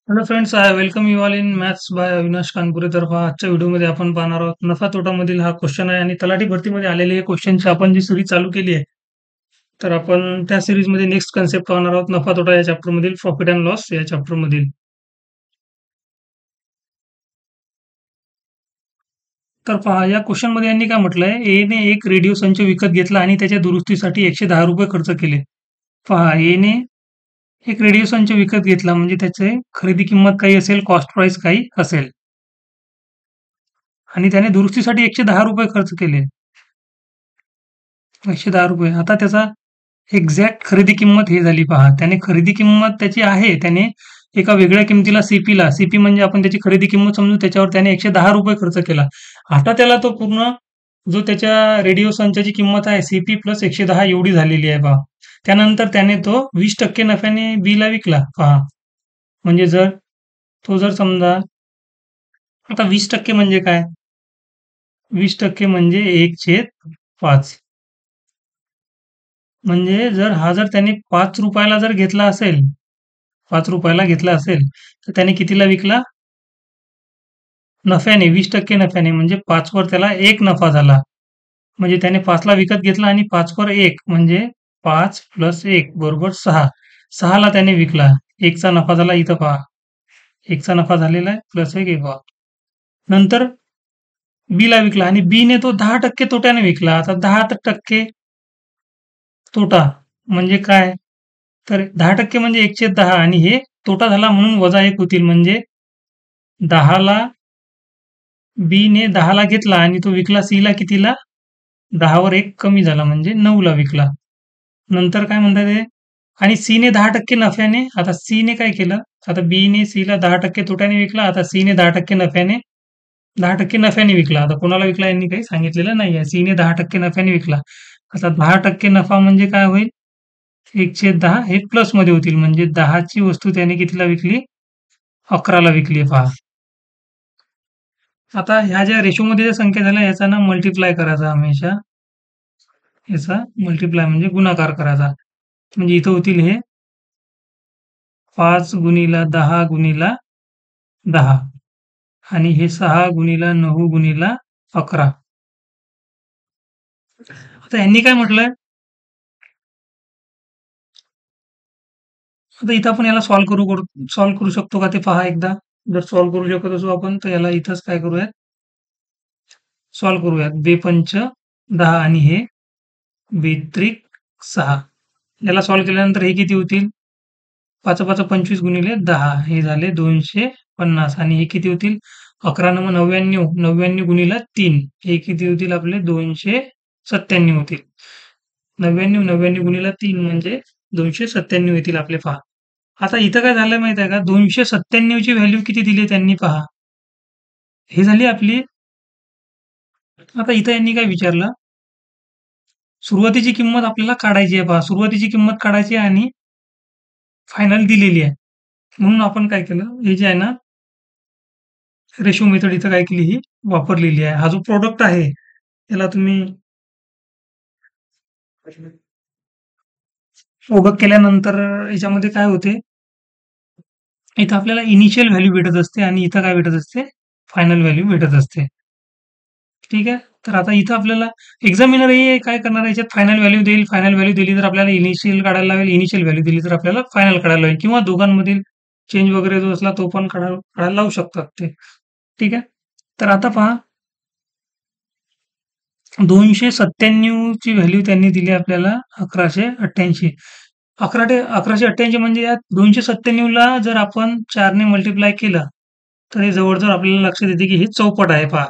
Hello friends, I welcome you all in maths by Avinash Kanpure. तर पहा, आजच्या व्हिडिओमध्ये आपण पाहणार आहोत नफा तोटा मधील हा क्वेश्चन आहे आणि तलाठी भरतीमध्ये आलेले हे क्वेश्चनची आपण जी सिरीज चालू केली आहे. तर आपण त्या सिरीजमध्ये नेक्स्ट कन्सेप्ट पाहणार आहोत नफा तोटा या चॅप्टर मधील, प्रॉफिट अँड लॉस या चॅप्टर मधील. तर पहा, या क्वेश्चन मध्ये यांनी काय म्हटलंय, ए ने एक रेडिओ संच विकत घेतला आणि त्याच्या दुरुस्तीसाठी 110 रुपये खर्च केले. पहा, ए ने एक रेडिओ संच विकत घेतला म्हणजे त्याचे खरेदी किंमत काही असेल, कॉस्ट प्राइस काही असेल, आणि त्याने दुरुस्तीसाठी 110 रुपये खर्च केले. 110 रुपये. आता त्याचा एक्झॅक्ट खरेदी किंमत हे झाली पहा. त्याने खरेदी किंमत त्याची आहे, त्याने एका वेगळ्या किमतीला सीपी म्हणजे आपण त्याची खरेदी किंमत समजू, त्याच्यावर त्याने 110 रुपये खर्च केला. आता त्याला तो पूर्ण जो त्याच्या रेडिओ संचाची किंमत आहे सीपी प्लस 110 एवढी झालेली आहे पहा. त्यानंतर त्याने तो 20% नफ्याने बी ला विकला पहा. म्हणजे जर तो जर समजा, आता 20% म्हणजे काय? 20% म्हणजे 1/5. म्हणजे जर त्याने 5 रुपयाला जर घेतला असेल, 5 रुपयाला घेतला असेल, तर त्याने कितीला विकला? नफ्याने, 20% नफ्याने, म्हणजे 5 वर त्याला 1 नफा झाला. म्हणजे त्याने 5 ला विकत घेतला आणि 5 वर 1 म्हणजे 5 प्लस 1 बरोबर 6. 6 ला त्याने विकला. 1 चा नफा झाला इथं पहा. 1 चा नफा झालेला आहे प्लस 1 हे पहा. नंतर बी ला विकला आणि बी ने तो 10% तोट्याने विकला. आता 10% तोटा म्हणजे काय? तर 10% म्हणजे 1/10 आणि हे तोटा झाला म्हणून वजा 1 होतील, म्हणजे 10 ला बी ने 10 ला घेतला आणि तो विकला सी ला कितीला? 10 वर 1 कमी झाला म्हणजे 9 ला विकला. नंतर काय म्हणतात ते? आणि सी ने 10% नफ्याने, आता सी ने काय केलं? आता बी ने सी ला 10% तोट्याने विकला. आता सी ने 10% नफ्याने, 10% नफ्याने विकला. आता कोणाला विकला यांनी काही सांगितलेलं नाहीये. सी ने 10% नफ्याने विकला. आता 10% नफा म्हणजे काय होईल? 1/10 हे प्लस मध्ये होतील, म्हणजे 10 ची वस्तू त्याने कितीला विकली? 11 ला विकली पहा. आता ह्या ज्या रेशोमध्ये ज्या संख्या झाल्या याचा ना मल्टिप्लाय करायचा हमेशा. याचा मल्टिप्लाय म्हणजे गुणाकार करायचा. म्हणजे इथं होतील हे 5 गुणिला 10 गुणिला 10 आणि हे 6 गुणिला 9 गुणिला 11. आता यांनी काय म्हटलंय? आता इथं आपण याला सॉल्व्ह करू शकतो का ते पहा एकदा. जर सॉल्व्ह करू शकत असू आपण, तर याला इथंच काय करूयात, सॉल्व्ह करूयात. 2×5 = 10 आणि हे 2×3 = 6. याला सॉल्व्ह केल्यानंतर हे किती होतील? 5×5 = 25 गुणिले 10 हे झाले 250 आणि हे किती होतील? 11×9 = 99, 99 गुणिले 3 हे किती होतील आपले? 297 होतील. 99, 99 गुणिले 3 म्हणजे 297 येतील आपले पहा. आता इथं काय झालं माहिती आहे का? 297 ची व्हॅल्यू किती दिली त्यांनी पहा. हे झाली आपली. आता इथं यांनी काय विचारलं? सुरुवातीची किंमत आपल्याला काढायची आहे पहा. सुरुवातीची किंमत काढायची आहे आणि फायनल दिलेली आहे. म्हणून आपण काय केलं? हे जे आहे ना, रेशो मेथड इथं काय केली, ही वापरलेली आहे. हा जो प्रोडक्ट आहे याला तुम्ही ओळख केल्यानंतर याच्यामध्ये काय होते, इथं आपल्याला इनिशियल व्हॅल्यू भेटत असते आणि इथं काय भेटत असते? फायनल व्हॅल्यू भेटत असते. ठीक आहे. तर आता इथं आपल्याला एक्झामिनर हे काय करणार आहे, याच्यात फायनल व्हॅल्यू देईल. फायनल व्हॅल्यू दिली तर आपल्याला इनिशियल काढायला लावेल. इनिशियल व्हॅल्यू दिली तर आपल्याला फायनल काढायला लावेल, किंवा दोघांमधील चेंज वगैरे जो असला तो पण काढायला लावू शकतात ते. ठीक आहे. तर आता पहा, 297 ची व्हॅल्यू त्यांनी दिली आपल्याला 1188. 1188 म्हणजे यात 297 ला जर आपण 4 ने मल्टिप्लाय केलं, तर हे जवळ-जवळ आपल्याला लक्षात येते, की हे चौपट आहे पहा.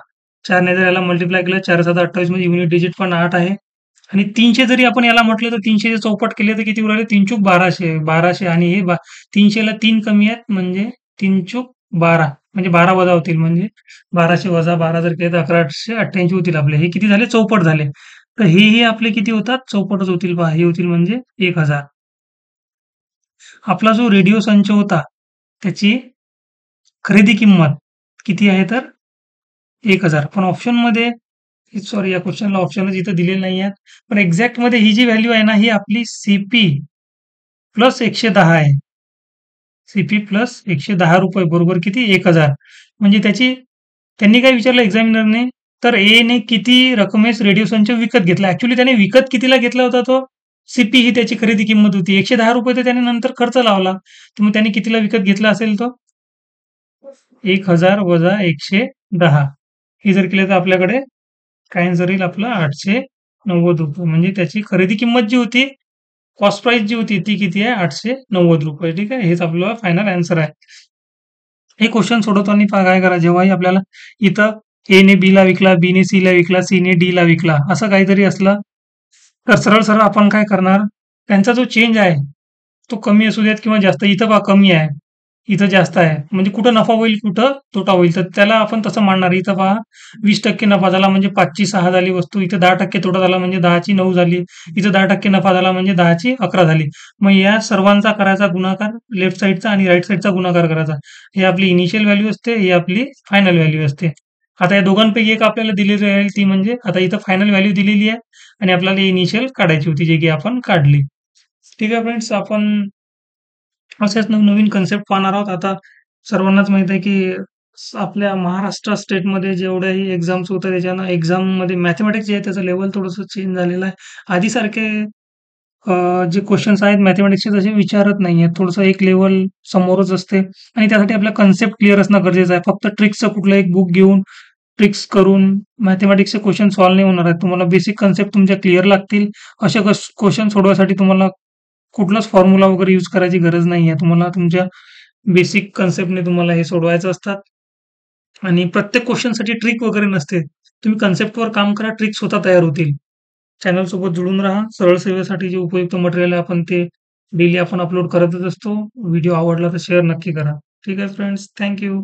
4 ने जर याला मल्टिप्लाय केलं, 4×7 = 28 म्हणजे युनिट डिजिट पण 8 आहे. आणि 300 जरी आपण याला म्हटलं, तर 300 चे चौपट केले तर किती उरले? 3×1200. 1200 आणि हे 300 ला 3 कमी आहेत, म्हणजे 3×12 म्हणजे 12 वजा होतील, म्हणजे 1200 वजा 12 जर केले तर 1188 होतील आपले. हे किती झाले? चौपट झाले. तर हेही आपले किती होतात? चौपटच होतील पहा. हे होतील म्हणजे 1000. आपला जो रेडिओ संच होता त्याची खरेदी किंमत किती आहे? तर 1000. पण ऑप्शनमध्ये, सॉरी, या क्वेश्चनला ऑप्शनच इथं दिलेले नाही आहेत. पण एक्झॅक्ट मध्ये ही जी व्हॅल्यू आहे ना, ही आपली सीपी प्लस 110 आहे. सीपी प्लस ₹110 बरोबर किती? 1000. म्हणजे त्यांनी काय विचारलं एक्झामिनरने, तर एने किती रकमेस रेडिओ संच विकत घेतला? ॲक्चुअली त्याने विकत कितीला घेतला होता तो? सीपी ही त्याची खरेदी किंमत होती. ₹110 तर त्याने नंतर खर्च लावला. तर मग त्याने कितीला विकत घेतला असेल तो? 1000 वजा 110 हे जर केलं तर आपल्याकडे काय आन्सर येईल आपलं ₹890 म्हणजे त्याची खरेदी किंमत जी होती, कॉस्ट प्राईस जी होती ती किती आहे? ₹890 ठीक आहे. हेच आपलं फायनल आन्सर आहे. हे क्वेश्चन सोडवताना पहा काय करा, जेव्हाही आपल्याला इथं एने बीला विकला, बीने सीला विकला, सीने डीला विकला, असं काहीतरी असलं, तर सरळ-सरळ आपण काय करणार, त्यांचा जो चेंज आहे, तो कमी असू द्यात किंवा जास्त. इथं पहा कमी आहे, इथं जास्त आहे. म्हणजे कुठं नफा होईल, कुठं तोटा होईल. तर त्याला आपण तसं मांडणार. इथं पहा 20% नफा झाला म्हणजे 5ची 6 झाली वस्तू. इथं 10% तोटा झाला म्हणजे 10ची 9 झाली. इथं 10% नफा झाला म्हणजे 10ची 11 झाली. मग या सर्वांचा करायचा गुणाकार, लेफ्ट साइडचा आणि राइट साइडचा गुणाकार करायचा. ही आपली इनिशियल व्हॅल्यू असते, ही आपली फायनल व्हॅल्यू असते. आता या दोघांपैकी एक आपल्याला दिलेली आहे, ती म्हणजे आता इथं फायनल व्हॅल्यू दिलेली आहे आणि आपल्याला इनिशियल काढायची होती, जी की आपण काढली. ठीक आहे फ्रेंड्स, आपण असेच नवनवीन कन्सेप्ट पाहणार आहोत. आता सर्वांनाच माहीत आहे, की आपल्या महाराष्ट्र स्टेटमध्ये जेवढ्याही एक्झाम्स होतात, त्याच्यानं एक्झाममध्ये मॅथेमॅटिक्स जे आहे त्याचं लेव्हल थोडंसं चेंज झालेलं आहे. आधीसारखे जे क्वेशन्स आहेत मॅथेमॅटिक्सचे तसे विचारत नाहीयेत. थोडंसं एक लेव्हल समोरच असते आणि त्यासाठी आपला कन्सेप्ट क्लिअर असणं गरजेचं आहे. फक्त ट्रिक्सचं कुठलं एक बुक घेऊन ट्रिक्स करून मॅथेमॅटिक्सचे क्वेशन सॉल्व्ह नाही होणार आहेत. तुम्हाला बेसिक कन्सेप्ट तुमच्या क्लिअर लागतील. असे क्वेशन सोडवण्यासाठी तुम्हाला कुठलाच फॉर्म्युला वगैरे यूज करायची गरज नाहीये. तुम्हाला तुमच्या बेसिक कन्सेप्टने तुम्हाला हे सोडवायचं असतात आणि प्रत्येक क्वेशनसाठी ट्रिक वगैरे नसते. तुम्ही कन्सेप्टवर काम करा, ट्रिक स्वतः तयार होतील. चॅनलसोबत जुळून राहा. सरळ सेवेसाठी जे उपयुक्त मटेरियल आहे आपण ते डेली आपण अपलोड करतच असतो. व्हिडिओ आवडला तर शेअर नक्की करा. ठीक आहे फ्रेंड्स. Thank you.